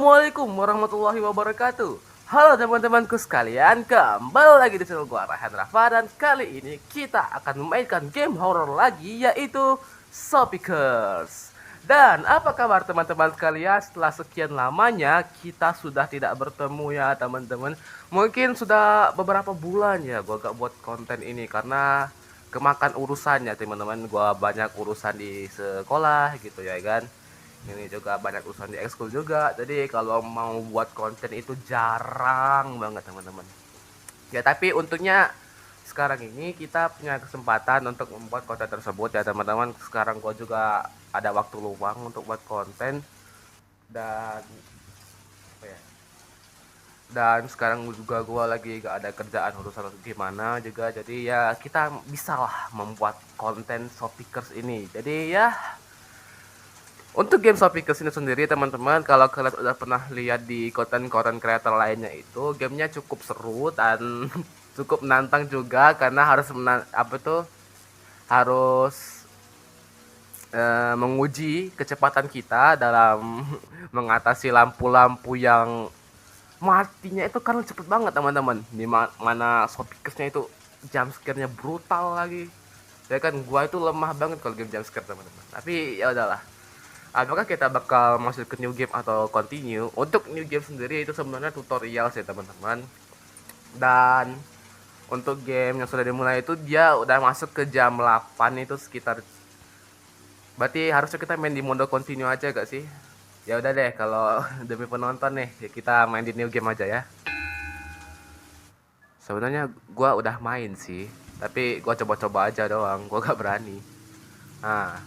Assalamualaikum warahmatullahi wabarakatuh. Halo teman-temanku sekalian, kembali lagi di channel gua Raihan Rafa, dan kali ini kita akan memainkan game horror lagi, yaitu Zopicers. Dan apa kabar teman-teman sekalian? Setelah sekian lamanya kita sudah tidak bertemu ya teman-teman. Mungkin sudah beberapa bulan ya gua gak buat konten ini karena kemakan urusannya teman-teman. Gua banyak urusan di sekolah gitu ya kan. Ini juga banyak urusan di ekskul juga, jadi kalau mau buat konten itu jarang banget teman-teman ya. Tapi untungnya sekarang ini kita punya kesempatan untuk membuat konten tersebut ya teman-teman. Sekarang gua juga ada waktu luang untuk buat konten, dan apa ya, dan sekarang juga gua lagi gak ada kerjaan urusan gimana juga, jadi ya kita bisa lah membuat konten Shopikers ini. Jadi ya, untuk game Shopikers ini sendiri teman-teman, kalau kalian udah pernah lihat di konten-konten creator lainnya, itu gamenya cukup seru dan cukup menantang juga karena harus harus menguji kecepatan kita dalam mengatasi lampu-lampu yang matinya itu kan cepet banget teman-teman. Mana Shopikersnya itu jumpscare-nya brutal lagi. Ya kan, gua itu lemah banget kalau game jumpscare teman-teman. Tapi ya udahlah. Apakah kita bakal masuk ke new game atau continue? Untuk new game sendiri itu sebenarnya tutorial sih teman-teman. Dan untuk game yang sudah dimulai itu dia udah masuk ke jam 8 itu sekitar. Berarti harusnya kita main di mode continue aja gak sih? Ya udah deh, kalau demi penonton nih, ya kita main di new game aja ya. Sebenarnya gua udah main sih, tapi gua coba-coba aja doang, gua gak berani. Nah,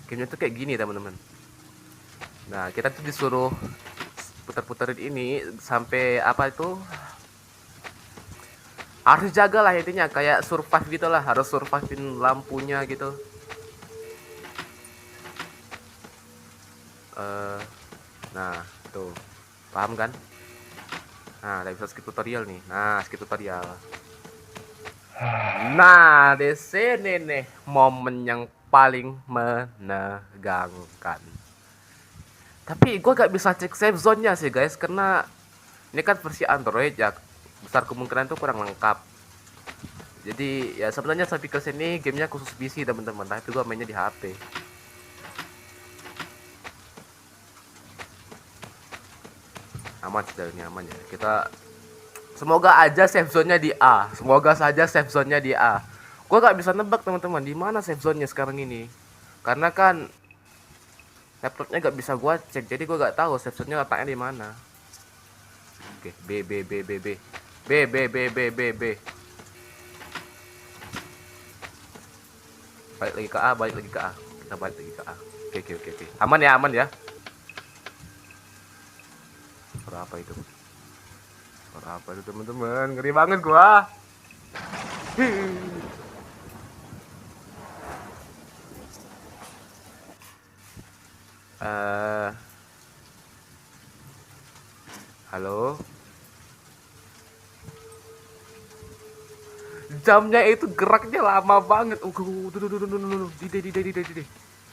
gamenya tuh kayak gini teman-teman. Nah, kita tuh disuruh putar-putarin ini sampai apa itu, harus jaga lah intinya, kayak survive gitu lah, harus survivein lampunya gitu. Nah tuh, paham kan? Nah, udah bisa skip tutorial nih. Nah, skip tutorial. Nah, di sini nih momen yang paling menegangkan. Tapi gue gak bisa cek save zone-nya sih guys, karena ini kan versi Android ya, besar kemungkinan tuh kurang lengkap. Jadi ya sebenarnya Shopikers ini gamenya khusus PC teman-teman, tapi gue mainnya di HP. Aman sejauh ini, aman ya. Kita semoga aja save zone-nya di A. Semoga saja save zone-nya di A. Gue gak bisa nebak teman-teman di mana save zone-nya sekarang ini, karena kan laptopnya gak bisa gua cek, jadi gua gak tahu save zone-nya letaknya di mana. Oke, B B B B B B B B B B B. Balik lagi ke A, balik lagi ke A. Kita balik lagi ke A. Oke oke oke oke. Aman ya, aman ya. Suara apa itu? Suara apa itu teman-teman? Ngeri banget gua. Halo. Jamnya itu geraknya lama banget.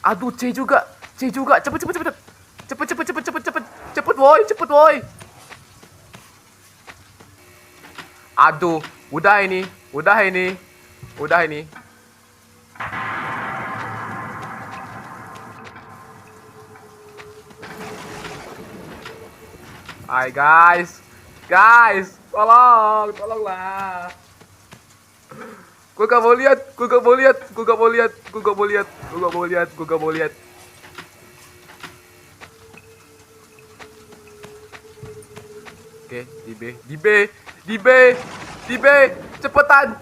Aduh, C juga. C juga. Cepet cepet cepet. Cepet cepet cepet cepet cepet. Cepet woi, cepet woi. Aduh, udah ini. Udah ini. Udah ini. Hai guys. Guys, tolonglah. Gue gak mau lihat. Oke, di B, cepetan.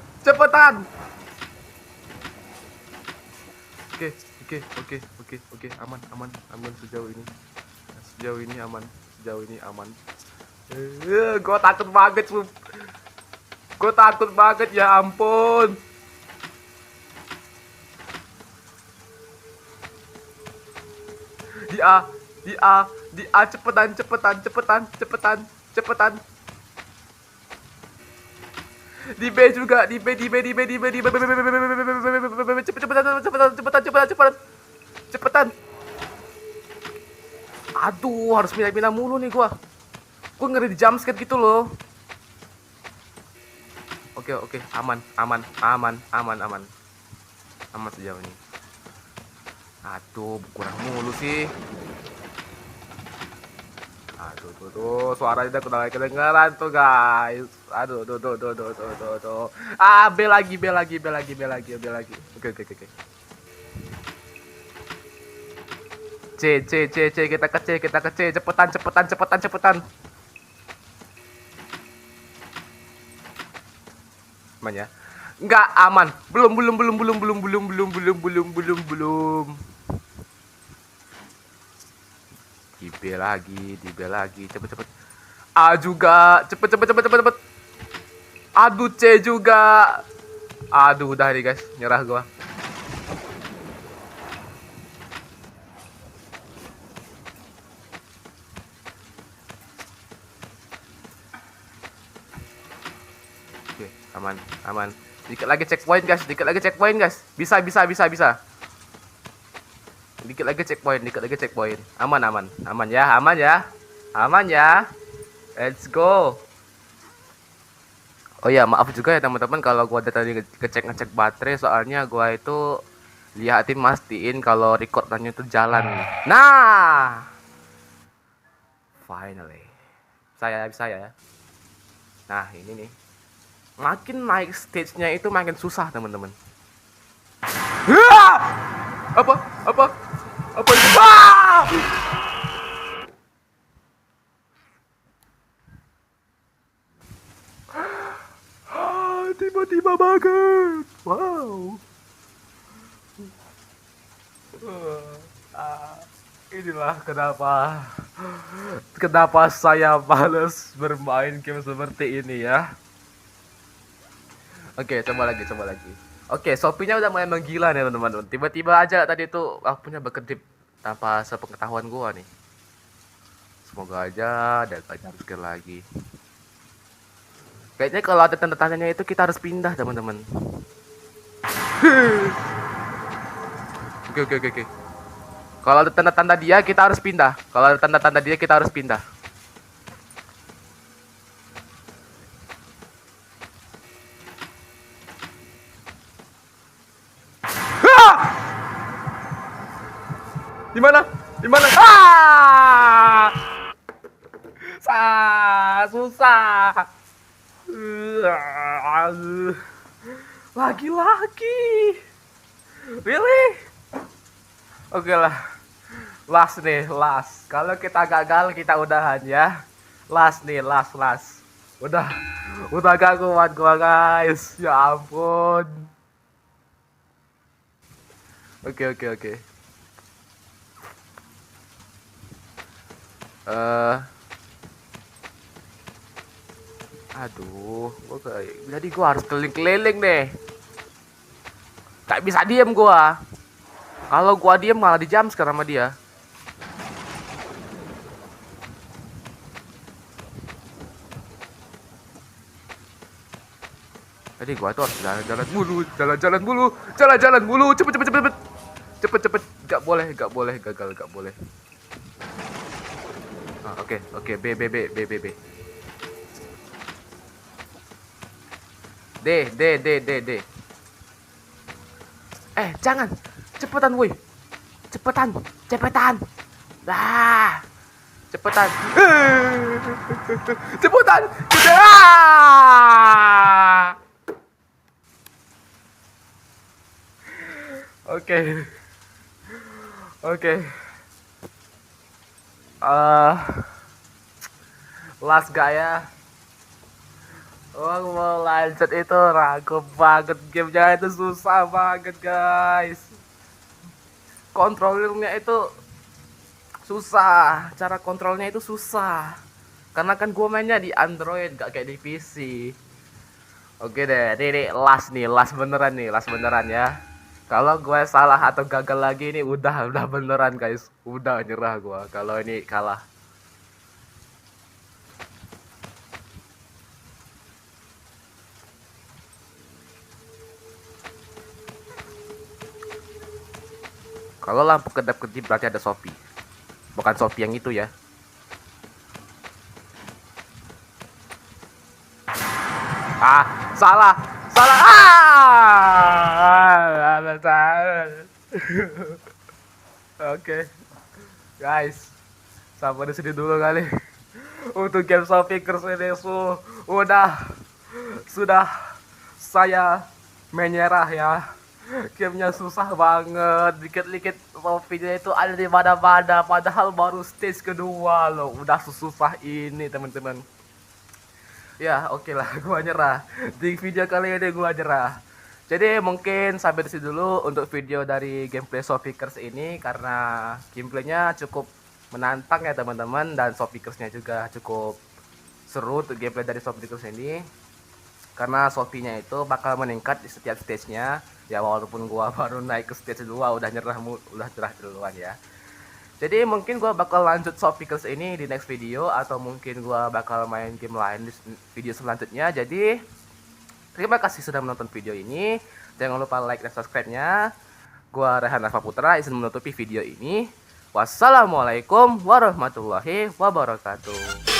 Oke, aman sejauh ini aman. Gue takut banget, ya ampun. Di A, cepetan. Di B juga, cepetan. Aduh, harus pindah-pindah mulu nih gua. Gue ngeri di jumpscare gitu loh. Oke, aman, aman sejauh ini. Aduh, kurang mulu sih. Aduh, tuh, suaranya udah kedengeran tuh guys. Aduh, tuh. Ah, B lagi. Oke. C, kita ke C, cepetan. Aman ya? Enggak aman. Belum. Di B lagi, cepet. A juga, cepet. Aduh, C juga. Aduh, udah nih guys, nyerah gua. Oke, aman. Dikit lagi checkpoint guys. Bisa. Dikit lagi checkpoint. Aman ya. Let's go. Oh ya, maaf juga ya teman-teman kalau gua tadi ngecek baterai, soalnya gua itu liatin mastiin kalau recordannya itu jalan. Nah, finally. Bisa ya. Nah, ini nih. Makin naik stage-nya itu makin susah, teman-teman. Apa itu? Tiba-tiba banget. Wow. Inilah kenapa saya males bermain game seperti ini ya. Oke, coba lagi. Oke, Shopee-nya udah mulai menggila nih teman-teman. Tiba-tiba aja tadi tuh akunya berkedip tanpa sepengetahuan gua nih. Semoga aja ada jumpscare lagi. Kayaknya kalau ada tanda tanyanya itu kita harus pindah teman-teman. Oke. Kalau ada tanda-tanda dia kita harus pindah. Di mana? Susah. Lagi. Really? Oke lah. Last. Kalau kita gagal kita udahan ya. Last. Udah gak kuat gua guys. Ya ampun. Oke. Aduh, jadi gua harus keliling-keliling deh. Gak bisa diem gua. Kalau gua diem malah di jumpscare sama dia. Jadi gua tuh harus jalan-jalan mulu. Cepet. Gak boleh gagal, gak boleh. Oke. B. D. Jangan. Cepetan, woi. Cepetan. Dah. Cepetan. Oke. Last gaya. Mau lanjut itu ragu banget, gamenya itu susah banget guys. Kontrolnya itu susah, cara kontrolnya itu susah. Karena kan gue mainnya di Android, gak kayak di PC. Oke deh, ini last beneran ya. Kalau gue salah atau gagal lagi ini udah beneran guys, udah nyerah gue kalau ini kalah. Kalau lampu kedap-kedip berarti ada Shopee. Bukan Shopee yang itu ya. Salah. Salah. Oke. Guys, sampai di sini dulu kali. Untuk game Shopikers ini sudah saya menyerah ya. Gamenya susah banget, dikit-dikit Shopee-nya itu ada di mana-mana, padahal baru stage kedua loh, udah susah ini teman-teman. Ya oke lah, gua nyerah. Di video kali ini gua nyerah. Jadi mungkin sampai di sini dulu untuk video dari gameplay Shopikers ini, karena gameplaynya cukup menantang ya teman-teman, dan Shopikersnya juga cukup seru untuk gameplay dari Shopikers ini. Karena Shopee-nya itu bakal meningkat di setiap stage-nya. Ya walaupun gua baru naik ke stage 2 udah nyerah duluan ya. Jadi mungkin gua bakal lanjut Shopikers ini di next video, atau mungkin gua bakal main game lain di video selanjutnya. Jadi terima kasih sudah menonton video ini. Jangan lupa like dan subscribe-nya. Gua Rehan Rafa Putra izin menutupi video ini. Wassalamualaikum warahmatullahi wabarakatuh.